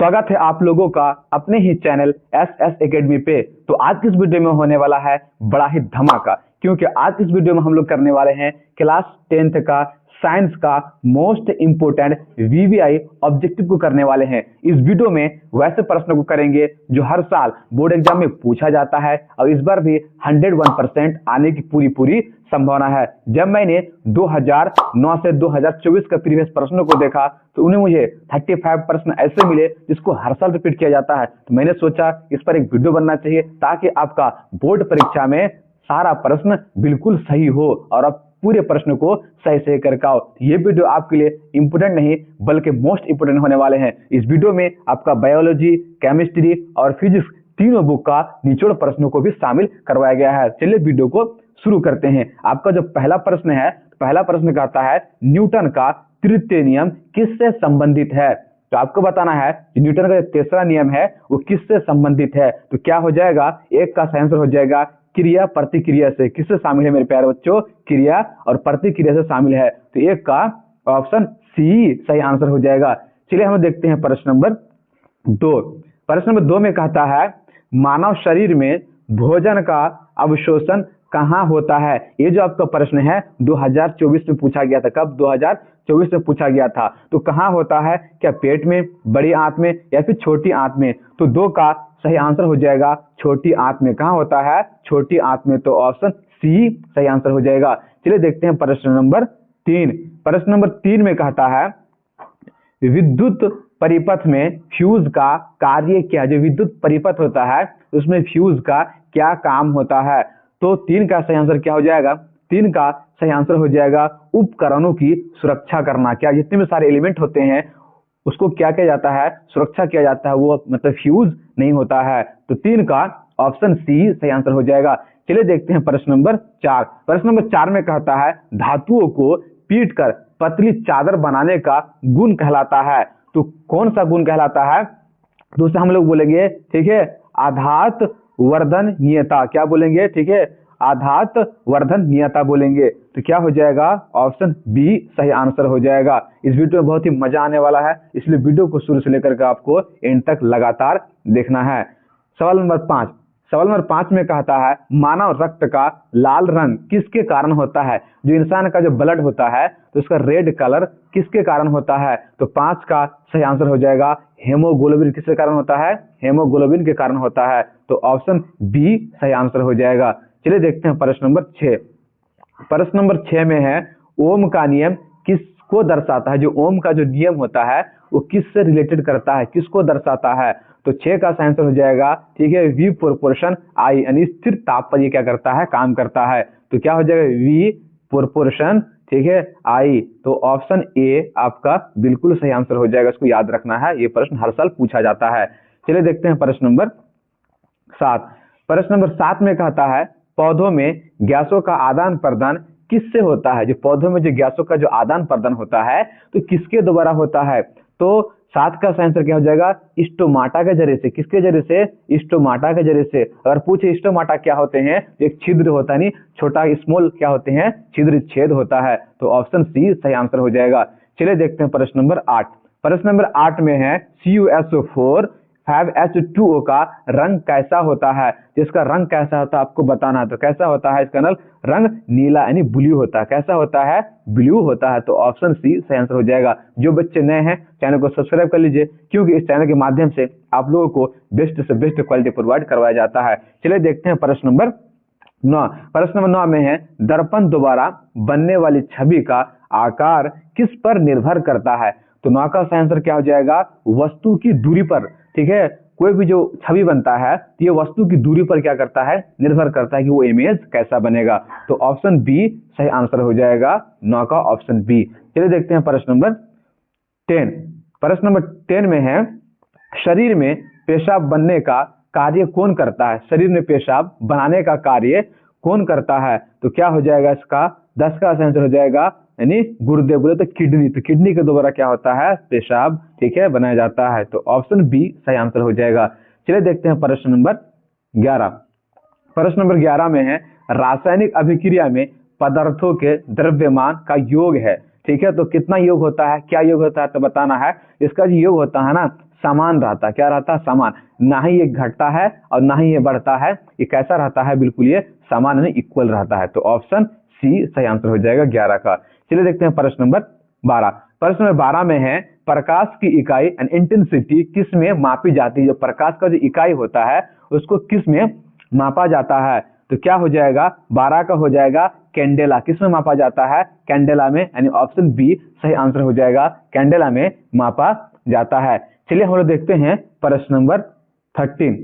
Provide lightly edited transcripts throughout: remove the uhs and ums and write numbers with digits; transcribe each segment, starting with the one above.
स्वागत है आप लोगों का अपने ही चैनल एस एस एकेडमी पे। तो आज की इस वीडियो में होने वाला है बड़ा ही धमाका, क्योंकि आज की इस वीडियो में हम लोग करने वाले हैं क्लास 10th का साइंस का मोस्ट इंपोर्टेंट वीवीआई ऑब्जेक्टिव को करने वाले हैं। इस वीडियो में वैसे प्रश्नों को करेंगे जो हर साल बोर्ड एग्जाम में पूछा जाता है और इस बार भी 101% आने की पूरी संभावना है। जब मैंने 2009 से 2024 का प्रीवियस प्रश्नों को देखा तो उन्हें मुझे 35 प्रश्न ऐसे मिले जिसको हर साल रिपीट किया जाता है। तो मैंने सोचा इस पर एक वीडियो बनना चाहिए ताकि आपका बोर्ड परीक्षा में सारा प्रश्न बिल्कुल सही हो और आप पूरे प्रश्न को सही करके आओ। ये वीडियो आपके लिए इंपोर्टेंट नहीं बल्कि मोस्ट इंपोर्टेंट होने वाले हैं। इस वीडियो में आपका बायोलॉजी, केमिस्ट्री और फिजिक्स तीनों बुक का निचोड़ प्रश्नों को भी शामिल करवाया गया है। चलिए वीडियो को शुरू करते हैं। आपका जो पहला प्रश्न है, पहला प्रश्न कहता है न्यूटन का तृतीय नियम किससे संबंधित है। तो आपको बताना है कि न्यूटन का जो तीसरा नियम है वो किससे संबंधित है। तो क्या हो जाएगा, एक का आंसर हो जाएगा क्रिया प्रतिक्रिया से। किससे शामिल है मेरे प्यारे बच्चों, क्रिया और प्रतिक्रिया से शामिल है। तो एक का ऑप्शन सी सही आंसर हो जाएगा। चलिए हम देखते हैं प्रश्न नंबर 2। प्रश्न नंबर 2 में कहता है मानव शरीर में भोजन का अवशोषण कहाँ होता है। ये जो आपका प्रश्न है 2024 में पूछा गया था। कब? 2024 में पूछा गया था। तो कहाँ होता है, क्या पेट में, बड़ी आंत में या फिर छोटी आंत में। तो 2 का सही आंसर हो जाएगा छोटी आंत में। कहाँ होता है, छोटी आंत में। तो ऑप्शन सी सही आंसर हो जाएगा। चलिए देखते हैं प्रश्न नंबर 3। प्रश्न नंबर 3 में कहता है विद्युत परिपथ में फ्यूज का कार्य क्या। जो विद्युत परिपथ होता है उसमें फ्यूज का क्या काम होता है। तो 3 का सही आंसर क्या हो जाएगा, 3 का सही आंसर हो जाएगा उपकरणों की सुरक्षा करना। क्या जितने भी सारे एलिमेंट होते हैं उसको क्या किया जाता है, सुरक्षा किया जाता है, वो मतलब फ्यूज नहीं होता है। तो 3 का ऑप्शन सी सही आंसर हो जाएगा। चलिए देखते हैं प्रश्न नंबर 4। प्रश्न नंबर 4 में कहता है धातुओं को पीट कर पतली चादर बनाने का गुण कहलाता है। तो कौन सा गुण कहलाता है। तो उसे हम लोग बोलेंगे, ठीक है, आघात वर्धनीयता। क्या बोलेंगे, ठीक है, आघात वर्धनीयता बोलेंगे। तो क्या हो जाएगा, ऑप्शन बी सही आंसर हो जाएगा। इस वीडियो में बहुत ही मजा आने वाला है, इसलिए वीडियो को शुरू से लेकर के आपको एंड तक लगातार देखना है। सवाल नंबर 5। सवाल नंबर 5 में कहता है मानव रक्त का लाल रंग किसके कारण होता है। जो इंसान का जो ब्लड होता है तो उसका रेड कलर किसके कारण होता है। तो 5 का सही आंसर हो जाएगा हेमोग्लोबिन। किसके कारण होता है, हेमोग्लोबिन के कारण होता है। तो ऑप्शन बी सही आंसर हो जाएगा। चलिए देखते हैं प्रश्न नंबर 6। प्रश्न नंबर 6 में है ओम का नियम किसको दर्शाता है। जो ओम का जो नियम होता है वो किससे रिलेटेड करता है, किसको दर्शाता है। तो 6 का आंसर हो जाएगा, ठीक है, V प्रोपोर्शन I, यानी स्थिर ताप पर ये क्या करता है, काम करता है। तो क्या हो जाएगा, V प्रोपोर्शन, ठीक है, I। तो ऑप्शन ए आपका बिल्कुल सही आंसर हो जाएगा। इसको याद रखना है, ये प्रश्न हर साल पूछा जाता है। चलिए देखते हैं प्रश्न नंबर 7। प्रश्न नंबर 7 में कहता है पौधों में गैसों का आदान प्रदान किससे होता है। जो पौधों में जो गैसों का जो आदान प्रदान होता है तो किसके द्वारा होता है। तो 7 का आंसर क्या हो जाएगा, स्टोमाटा के जरिए से। किसके जरिए से, स्टोमाटा के जरिए से। अगर पूछे स्टोमाटा क्या होते हैं, एक छिद्र होता है, नहीं छोटा स्मॉल क्या होते हैं, छिद्र छेद होता है। तो ऑप्शन सी सही आंसर हो जाएगा। चलिए देखते हैं प्रश्न नंबर 8। प्रश्न नंबर 8 में है CuSO4 5H2O का रंग कैसा होता है। जिसका रंग कैसा होता है आपको बताना है। तो कैसा होता है इसका रंग नीला यानी ब्लू होता है। कैसा होता है, ब्लू होता है। तो ऑप्शन सी सही आंसर हो जाएगा। जो बच्चे नए हैं चैनल को सब्सक्राइब कर लीजिए, क्योंकि इस चैनल के माध्यम से आप लोगों को बेस्ट से बेस्ट क्वालिटी प्रोवाइड करवाया जाता है। चलिए देखते हैं प्रश्न नंबर 9। प्रश्न नंबर 9 में है दर्पण द्वारा बनने वाली छवि का आकार किस पर निर्भर करता है। तो 9 का आंसर क्या हो जाएगा, वस्तु की दूरी पर। ठीक है, कोई भी जो छवि बनता है तो ये वस्तु की दूरी पर क्या करता है, निर्भर करता है कि वो इमेज कैसा बनेगा। तो ऑप्शन बी सही आंसर हो जाएगा, 9 का ऑप्शन बी। चलिए देखते हैं प्रश्न नंबर 10। प्रश्न नंबर 10 में है शरीर में पेशाब बनने का कार्य कौन करता है। शरीर में पेशाब बनाने का कार्य कौन करता है। तो क्या हो जाएगा इसका, 10 का आंसर हो जाएगा यानी गुर्दे, बोले तो किडनी। तो किडनी के द्वारा क्या होता है, पेशाब, ठीक है, बनाया जाता है। तो ऑप्शन बी सही आंसर हो जाएगा। चलिए देखते हैं प्रश्न नंबर 11। प्रश्न नंबर 11 में है रासायनिक अभिक्रिया में पदार्थों के द्रव्यमान का योग है। ठीक है, तो कितना योग होता है, क्या योग होता है, तो बताना है। इसका जो योग होता है ना समान रहता है। क्या रहता है? समान। ना ही ये घटता है और ना ही ये बढ़ता है, ये कैसा रहता है? बिल्कुल ये समान यानी इक्वल रहता है। तो ऑप्शन सी सही आंसर हो जाएगा 11 का। चलिए देखते हैं प्रश्न नंबर 12। प्रश्न नंबर 12 में है प्रकाश की इकाई एंड इंटेंसिटी किस में मापी जाती है? जो प्रकाश का जो इकाई होता है उसको किस में मापा जाता है? तो क्या हो जाएगा? 12 का हो जाएगा कैंडेला। किस में मापा जाता है? कैंडेला में, यानी ऑप्शन बी सही आंसर हो जाएगा, कैंडेला में मापा जाता है। चलिए हम लोग देखते हैं प्रश्न नंबर 13।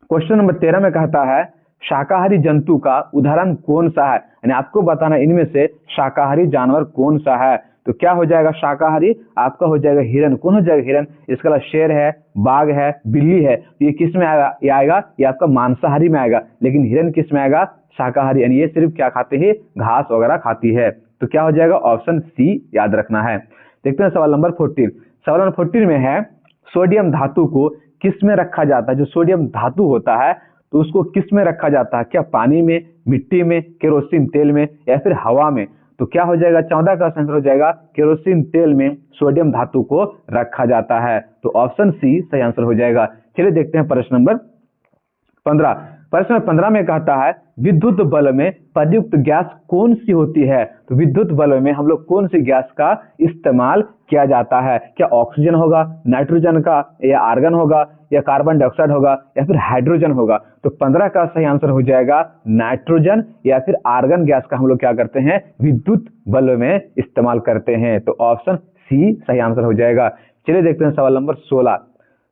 क्वेश्चन नंबर 13 में कहता है शाकाहारी जंतु का उदाहरण कौन सा है? यानी आपको बताना इनमें से शाकाहारी जानवर कौन सा है। तो क्या हो जाएगा? शाकाहारी आपका हो जाएगा हिरन। कौन हो जाएगा? हिरन। इसके अलावा शेर है, बाघ है, बिल्ली है। तो ये किस में आएगा? ये आएगा, ये आपका मांसाहारी में आएगा। लेकिन हिरन किस में आएगा? शाकाहारी, यानी ये सिर्फ क्या खाते हैं? घास वगैरह खाती है। तो क्या हो जाएगा? ऑप्शन सी याद रखना है। देखते हैं सवाल नंबर 14। सवाल नंबर 14 में है सोडियम धातु को किस में रखा जाता है? जो सोडियम धातु होता है तो उसको किस में रखा जाता है? क्या पानी में, मिट्टी में, केरोसिन तेल में या फिर हवा में? तो क्या हो जाएगा? 14 का आंसर हो जाएगा केरोसिन तेल में सोडियम धातु को रखा जाता है। तो ऑप्शन सी सही आंसर हो जाएगा। चलिए देखते हैं प्रश्न नंबर 15। प्रश्न नंबर 15 में कहता है विद्युत बल्ब में प्रयुक्त गैस कौन सी होती है? तो विद्युत बल्ब में हम लोग कौन सी गैस का इस्तेमाल किया जाता है? क्या ऑक्सीजन होगा, नाइट्रोजन का, या आर्गन होगा, या कार्बन डाइऑक्साइड होगा, या फिर हाइड्रोजन होगा? तो 15 का सही आंसर हो जाएगा नाइट्रोजन या फिर आर्गन गैस का हम लोग क्या करते हैं? विद्युत बल्ब में इस्तेमाल करते हैं। तो ऑप्शन सी सही आंसर हो जाएगा। चलिए देखते हैं सवाल नंबर 16।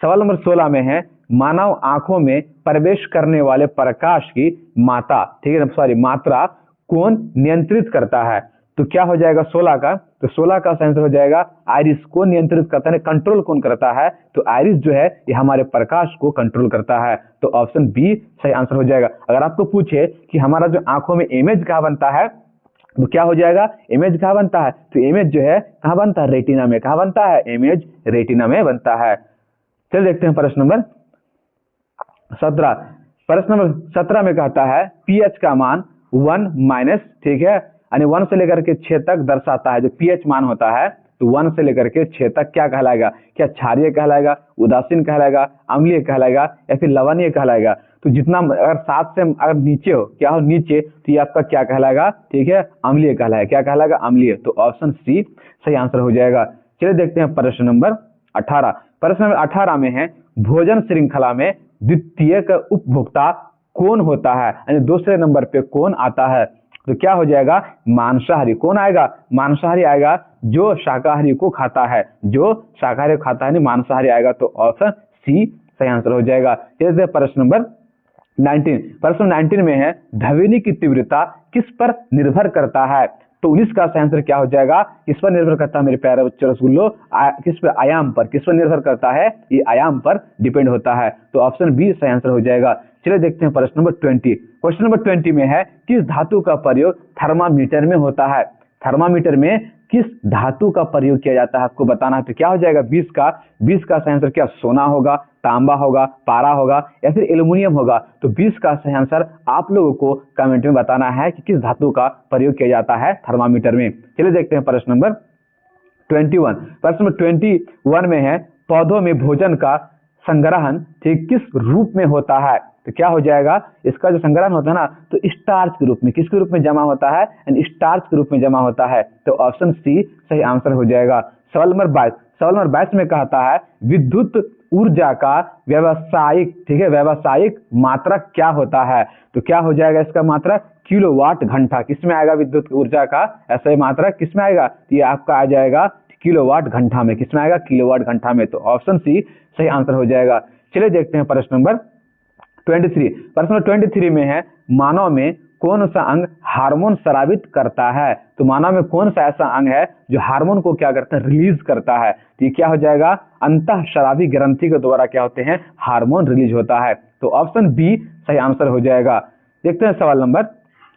सवाल नंबर 16 में है मानव आंखों में प्रवेश करने वाले प्रकाश की मात्रा कौन नियंत्रित करता है? तो क्या हो जाएगा 16 का? तो 16 का आंसर हो जाएगा आइरिस। कौन नियंत्रित करता है, कंट्रोल कौन करता है? तो आइरिस जो है ये हमारे प्रकाश को कंट्रोल करता है। तो ऑप्शन बी सही आंसर हो जाएगा। अगर आपको पूछे कि हमारा जो आंखों में इमेज कहाँ बनता है तो क्या हो जाएगा? इमेज कहाँ बनता है? तो इमेज जो है कहाँ बनता है? रेटिना में। कहाँ बनता है? इमेज रेटिना में बनता है। चलिए देखते हैं प्रश्न नंबर 17। प्रश्न नंबर 17 में कहता है पीएच का मान 1 ठीक है, यानी 1 से लेकर के 6 तक दर्शाता है। जो पीएच मान होता है तो 1 से लेकर के 6 तक क्या कहलाएगा? क्या क्षारीय कहलाएगा, उदासीन कहलाएगा, अम्लीय कहलाएगा या फिर लवणीय कहलाएगा? तो जितना अगर 7 से अगर नीचे हो, क्या हो नीचे, तो ये आपका क्या कहलाएगा? ठीक है, अम्लीय कहलाएगा। क्या कहलाएगा? अम्लीय। तो ऑप्शन सी सही आंसर हो जाएगा। चलिए देखते हैं प्रश्न नंबर 18। प्रश्न नंबर 18 में है भोजन श्रृंखला में द्वितीय का उपभोक्ता कौन होता है? यानी दूसरे नंबर पे कौन आता है? तो क्या हो जाएगा? मांसाहारी। कौन आएगा? मांसाहारी आएगा, जो शाकाहारी को खाता है। जो शाकाहारी को खाता है नहीं, मांसाहारी आएगा। तो ऑप्शन सी सही आंसर हो जाएगा। चलिए प्रश्न नंबर 19। प्रश्न 19 में है ध्वनि की तीव्रता किस पर निर्भर करता है? तो 19 का आंसर क्या हो जाएगा? किस पर निर्भर करता है मेरे प्यारे बच्चों रसगुल्लो? किस पर? आयाम पर। किस पर निर्भर करता है? ये आयाम पर डिपेंड होता है। तो ऑप्शन बी सही आंसर हो जाएगा। चलिए देखते हैं प्रश्न नंबर 20। क्वेश्चन नंबर 20 में है किस धातु का प्रयोग थर्मामीटर में होता है? थर्मामीटर में किस धातु का प्रयोग किया जाता है आपको बताना है। तो क्या हो जाएगा? 20 का सही आंसर क्या? सोना होगा, तांबा होगा, पारा होगा या फिर एल्युमिनियम होगा? तो 20 का सही आंसर आप लोगों को कमेंट में बताना है कि किस धातु का प्रयोग किया जाता है थर्मामीटर में। चलिए देखते हैं प्रश्न नंबर 21। प्रश्न नंबर 21 में है पौधों में भोजन का संग्रहण ठीक किस रूप में होता है? तो क्या हो जाएगा? इसका जो संग्रहण होता है ना, तो स्टार्च के रूप में। किसके रूप में जमा होता है? स्टार्च के रूप में जमा होता है। तो ऑप्शन सी सही आंसर हो जाएगा। सवाल नंबर 22। सवाल नंबर 22 में कहता है विद्युत ऊर्जा का व्यावसायिक व्यावसायिक मात्रक क्या होता है? तो क्या हो जाएगा इसका मात्रक? किलोवाट घंटा। किसमें आएगा विद्युत ऊर्जा का ऐसा मात्रक? किसमें आएगा? तो ये आपका आ जाएगा किलोवाट घंटा में। किसमें आएगा? किलोवाट घंटा में। तो ऑप्शन सी सही आंसर हो जाएगा। चलिए देखते हैं प्रश्न नंबर 23। प्रश्न नंबर 23 में है मानव में कौन सा अंग हार्मोन स्रावित करता है? तो मानव में कौन सा ऐसा अंग है जो हार्मोन को क्या करता है? रिलीज करता है। तो ये क्या हो जाएगा? अंतःस्रावी ग्रंथि के द्वारा क्या होते हैं? हार्मोन रिलीज होता है। तो ऑप्शन बी सही आंसर हो जाएगा। देखते हैं सवाल नंबर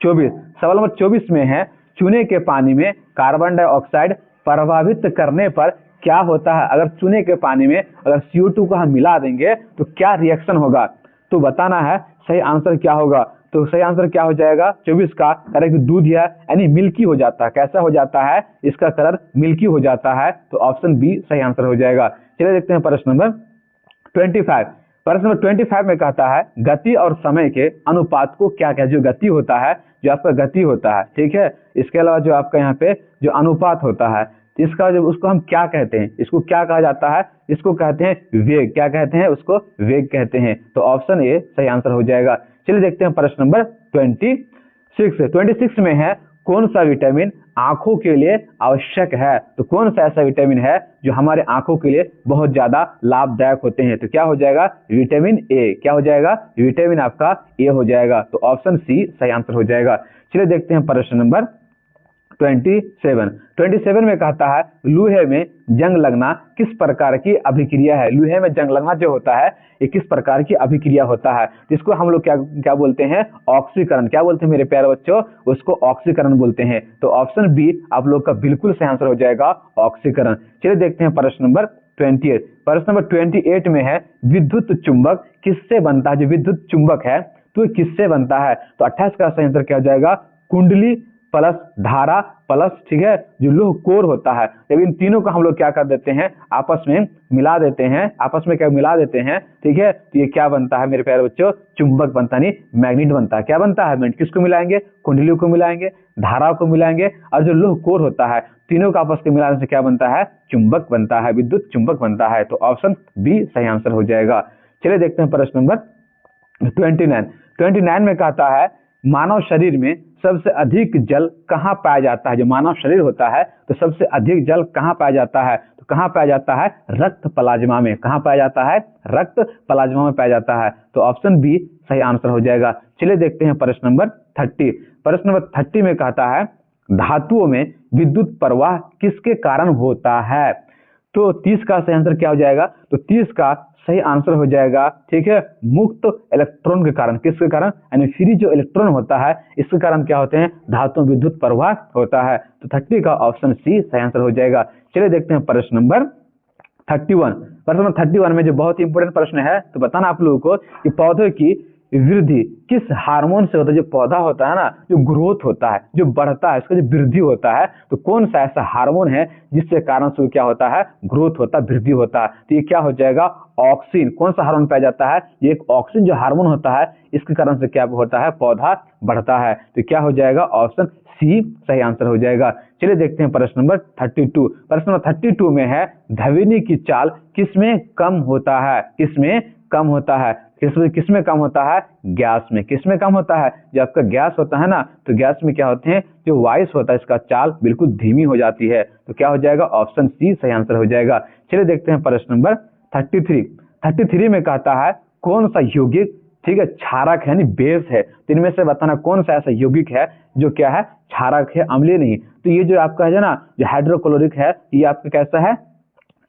24। सवाल नंबर 24 में है चूने के पानी में कार्बन डाइऑक्साइड प्रभावित करने पर क्या होता है? अगर चूने के पानी में अगर CO2 को हम मिला देंगे तो क्या रिएक्शन होगा? तो बताना है सही आंसर क्या होगा। तो सही आंसर क्या हो जाएगा? 24 का करेक्ट दूध है, यानी मिल्की हो जाता है। कैसा हो जाता है? इसका कलर मिल्की हो जाता है। तो ऑप्शन बी सही आंसर हो जाएगा। चलिए देखते हैं प्रश्न नंबर 25। प्रश्न नंबर 25 में कहता है गति और समय के अनुपात को क्या कहते हैं। जो गति होता है, जो आपका गति होता है, ठीक है, इसके अलावा जो आपका यहाँ पे जो अनुपात होता है, इसका जो उसको हम क्या कहते हैं, इसको क्या कहा जाता है, इसको कहते हैं वेग। क्या कहते हैं, उसको वेग कहते हैं। तो ऑप्शन ए सही आंसर हो जाएगा। चलिए देखते हैं प्रश्न नंबर 26 में है कौन सा विटामिन आंखों के लिए आवश्यक है। तो कौन सा ऐसा विटामिन है जो हमारे आंखों के लिए बहुत ज्यादा लाभदायक होते हैं। तो क्या हो जाएगा, विटामिन ए। क्या हो जाएगा, विटामिन आपका ए हो जाएगा। तो ऑप्शन सी सही आंसर हो जाएगा। चलिए देखते हैं प्रश्न नंबर 27 में कहता है लोहे में जंग लगना किस प्रकार की अभिक्रिया है। लोहे में जंग लगना जो होता है ये किस प्रकार की अभिक्रिया होता है, जिसको हम लोग क्या बोलते हैं, ऑक्सीकरण। क्या बोलते हैं मेरे प्यारे बच्चों, उसको ऑक्सीकरण बोलते हैं। तो ऑप्शन बी आप लोग का बिल्कुल सही आंसर हो जाएगा, ऑक्सीकरण। चलिए देखते हैं प्रश्न नंबर 28। प्रश्न नंबर 28 में है विद्युत चुंबक किससे बनता है। जो विद्युत चुंबक है तो किससे बनता है। तो 28 का सही आंसर क्या हो जाएगा, कुंडली प्लस धारा प्लस, ठीक है, जो लोह कोर होता है। जब इन तीनों को हम लोग क्या कर देते हैं, आपस में मिला देते हैं, आपस में क्या मिला देते हैं, ठीक है, तो ये क्या बनता है मेरे प्यारे बच्चों, चुंबक बनता नहीं, मैग्नेट बनता है। क्या बनता है, मैग्नेट। किसको मिलाएंगे, कुंडलियों को मिलाएंगे, धाराओं को मिलाएंगे, और जो लोह कोर होता है तीनों का आपस में मिलाने से क्या बनता है, चुंबक बनता है, विद्युत चुंबक बनता है। तो ऑप्शन बी सही आंसर हो जाएगा। चलिए देखते हैं प्रश्न नंबर 29 में कहता है मानव शरीर में सबसे अधिक जल कहाँ पाया जाता है। जो मानव शरीर होता है तो सबसे अधिक जल कहाँ पाया जाता है। तो कहाँ पाया जाता है, रक्त प्लाज्मा में। कहाँ पाया जाता है, रक्त प्लाज्मा में पाया जाता है। तो ऑप्शन बी सही आंसर हो जाएगा। चलिए देखते हैं प्रश्न नंबर 30। प्रश्न नंबर 30 में कहता है धातुओं में विद्युत प्रवाह किसके कारण होता है। तो 30 का सही आंसर क्या हो जाएगा, तो 30 का सही आंसर हो जाएगा, ठीक है, मुक्त इलेक्ट्रॉन के कारण। किसके कारण, यानी फ्री जो इलेक्ट्रॉन होता है इसके कारण क्या होते हैं, धातुओं में विद्युत प्रवाह होता है। तो 30 का ऑप्शन सी सही आंसर हो जाएगा। चलिए देखते हैं प्रश्न नंबर 31। प्रश्न नंबर 31 में जो बहुत ही इंपोर्टेंट प्रश्न है, तो बताना आप लोगों को कि पौधे की वृद्धि किस हार्मोन से होता है। जो पौधा होता है ना, जो ग्रोथ होता है, जो बढ़ता है, इसका जो वृद्धि होता है, तो कौन सा ऐसा हार्मोन है जिसके कारण से क्या होता है, ग्रोथ होता है, वृद्धि होता है। तो ये क्या हो जाएगा, ऑक्सीन। कौन सा हार्मोन पाया जाता है, ये एक ऑक्सीन जो हार्मोन होता है, इसके कारण से क्या होता है, पौधा बढ़ता है। तो क्या हो जाएगा, ऑप्शन सी सही आंसर हो जाएगा। चलिए देखते हैं प्रश्न नंबर 32। प्रश्न नंबर 32 में है ध्वनि की चाल किसमें कम होता है। किसमें कम होता है, किसमें कम होता है, गैस में। किसमें कम होता है, जब आपका गैस होता है ना, तो गैस में क्या होते हैं, जो वाइस होता है इसका चाल बिल्कुल धीमी हो जाती है। तो क्या हो जाएगा, ऑप्शन सी सही आंसर हो जाएगा। चलिए देखते हैं प्रश्न नंबर 33 में कहता है कौन सा यौगिक, ठीक है, क्षारक है यानी बेस है। तो इनमें से बताना कौन सा ऐसा यौगिक है जो क्या है, क्षारक है, अम्लीय नहीं। तो ये जो आपका है ना, जो हाइड्रोक्लोरिक है, ये आपका कैसा है,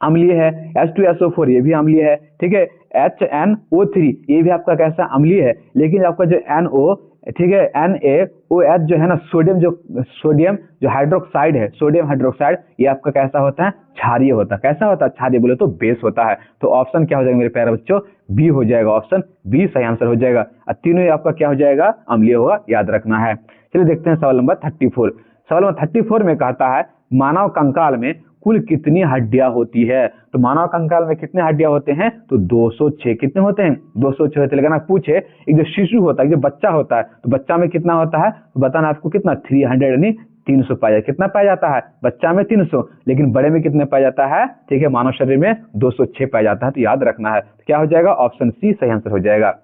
अम्लीय है। H2SO4 ये भी अम्लीय है, ठीक है। HNO3 ये भी आपका कैसा, अम्लीय है। लेकिन आपका जो NO, ठीक है, NaOH जो है ना, सोडियम जो हाइड्रोक्साइड है, सोडियम हाइड्रोक्साइड, ये आपका कैसा होता है, क्षारीय होता है। कैसा होता है, क्षारीय बोले तो बेस होता है। तो ऑप्शन क्या हो जाएगा मेरे प्यारे बच्चों, बी हो जाएगा। ऑप्शन बी सही आंसर हो जाएगा। तीनों आपका क्या हो जाएगा, अम्लीय होगा, याद रखना है। चलिए देखते हैं सवाल नंबर 34। सवाल नंबर 34 में कहता है मानव कंकाल में कुल कितनी हड्डियां होती है। तो मानव कंकाल में कितने हड्डियां होते हैं, तो 206। कितने होते हैं, 206 होते हैं। लेकिन आप पूछे एक जो शिशु होता है, जो बच्चा होता है, तो बच्चा में कितना होता है, तो बताना आपको कितना, 300 यानी 300 पाया जाता है। कितना पाया जाता है, बच्चा में 300, लेकिन बड़े में कितने पाया जाता है, ठीक है, मानव शरीर में 206 पाया जाता है। तो याद रखना है। तो क्या हो जाएगा, ऑप्शन सी सही आंसर हो जाएगा।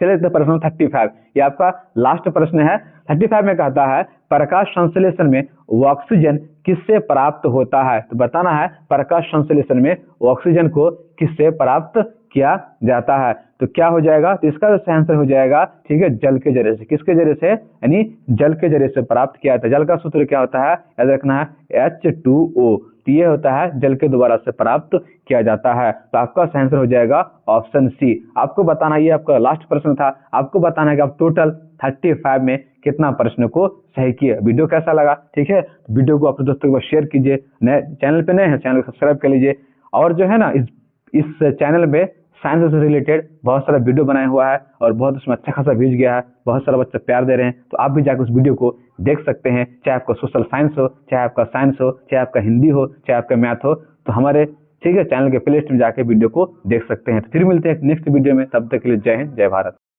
चलिए प्रश्न 35, ये आपका लास्ट प्रश्न है। 35 में कहता है प्रकाश संश्लेषण में ऑक्सीजन किससे प्राप्त होता है। तो बताना है प्रकाश संश्लेषण में ऑक्सीजन को किससे प्राप्त किया जाता है। तो क्या हो जाएगा, तो इसका जो आंसर हो जाएगा, ठीक है, जल के जरिए से। किसके जरिए से, यानी जल के जरिए से प्राप्त किया जाता है। जल का सूत्र क्या होता है, याद रखना है, H2O। तो ये होता है जल के द्वारा से प्राप्त किया जाता है। तो आपका आंसर हो जाएगा ऑप्शन सी। आपको बताना, ये आपका लास्ट प्रश्न था, आपको बताना है कि आप टोटल 35 में कितना प्रश्न को सही किए। वीडियो कैसा लगा, ठीक है, वीडियो को अपने दोस्तों को शेयर कीजिए। नए चैनल पे नए हैं, चैनल को सब्सक्राइब कर लीजिए। और जो है ना, इस चैनल में साइंस से रिलेटेड बहुत सारा वीडियो बनाया हुआ है और बहुत उसमें अच्छा खासा व्यूज गया है, बहुत सारा बच्चे प्यार दे रहे हैं। तो आप भी जाकर उस वीडियो को देख सकते हैं, चाहे आपका सोशल साइंस हो, चाहे आपका साइंस हो, चाहे आपका हिंदी हो, चाहे आपका मैथ हो। तो हमारे ठीक है, चैनल के प्लेलिस्ट में जाके वीडियो को देख सकते हैं। तो फिर मिलते हैं नेक्स्ट वीडियो में, तब तक के लिए जय हिंद, जय भारत।